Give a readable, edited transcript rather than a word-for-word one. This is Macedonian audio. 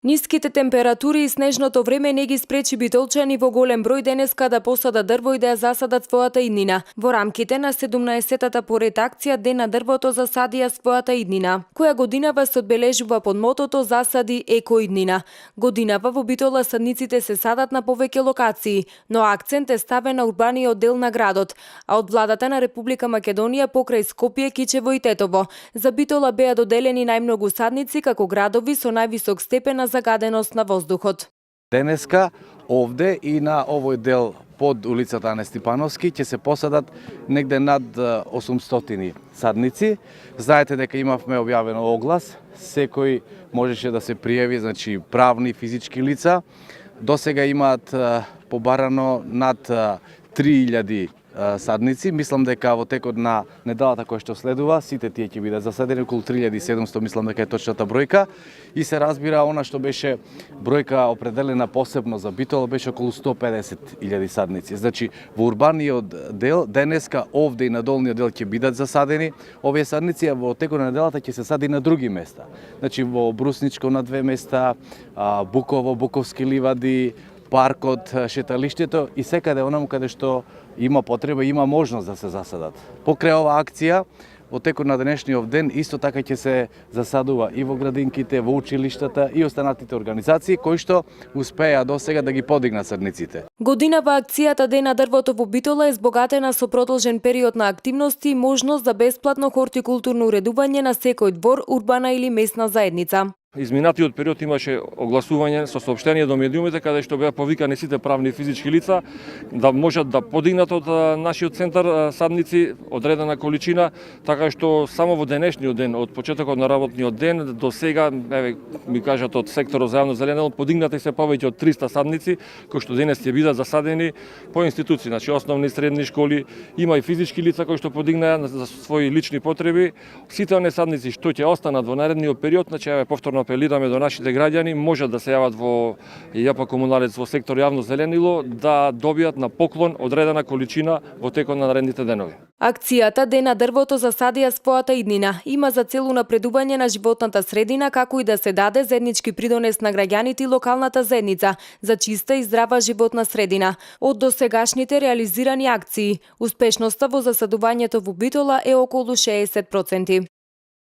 Ниските температури и снежното време не ги спречи битолчани во голем број денеска да посадат дрво и да ја засадат својата иднина. Во рамките на 17-тата поред акција Ден на дрвото засадија својата иднина, која годинава се одбележува под мотото "Засади еко иднина". Годинава во Битола садниците се садат на повеќе локации, но акцент е ставен на урбаниот дел на градот, а од владата на Република Македонија покрај Скопје, Кичево и Тетово. За Битола беа доделени најмногу садници како градови со највисок степен на загаденост на воздухот. Денеска овде и на овој дел под улицата Ане Стипановски ќе се посадат негде над 800 садници. Знаете дека имавме објавено оглас, секој можеше да се пријави, значи правни физички лица. Досега имаат побарано над 3000 садници. Мислам дека во текот на неделата која што следува, сите тие ќе бидат засадени, околу 3700, мислам дека е точната бројка. И се разбира, она што беше бројка определена посебно за Битола, беше околу 150.000 садници. Значи, во урбаниот дел, денеска овде и на долниот дел ќе бидат засадени овие садници, а во текот на неделата ќе се сади на други места. Значи, во Брусничко на 2 места, Буково, Буковски ливади, паркот, шеталиштето и секаде онаму каде што има потреба, има можност да се засадат. Покрај оваа акција, во текот на денешниот ден, исто така ќе се засадува и во градинките, во училиштата и останатите организации кои што успеа досега да ги подигнат садниците. Годинава акцијата Ден на дрвото во Битола е збогатена со продолжен период на активности и можност за бесплатно хортикултурно уредување на секој двор, урбана или местна заедница. Изминатиот период имаше огласување со соопштение до медиумите каде што беа повикани сите правни и физички лица да можат да подигнат од нашиот центар садници одредена количина, така што само во денешниот ден, од почетокот на работниот ден до сега, еве ми кажат од секторот за јавно зеленило, подигнати се повеќе од 300 садници кои што денес ќе бидат засадени по институции, значи основни и средни школи, има и физички лица кои што подигнаа за своји лични потреби. Сите оние садници што ќе останат во наредниот период, значи еве повторно апелираме до нашите граѓани, можат да се јават во ЈП Комуналец во сектор јавно зеленило да добијат на поклон одредена количина во текот на наредните денови. Акцијата Ден на дрвото засадија својата иднина има за цел унапредување на животната средина, како и да се даде заеднички придонес на граѓаните и локалната заедница за чиста и здрава животна средина. Од досегашните реализирани акции, успешноста во засадувањето во Битола е околу 60%.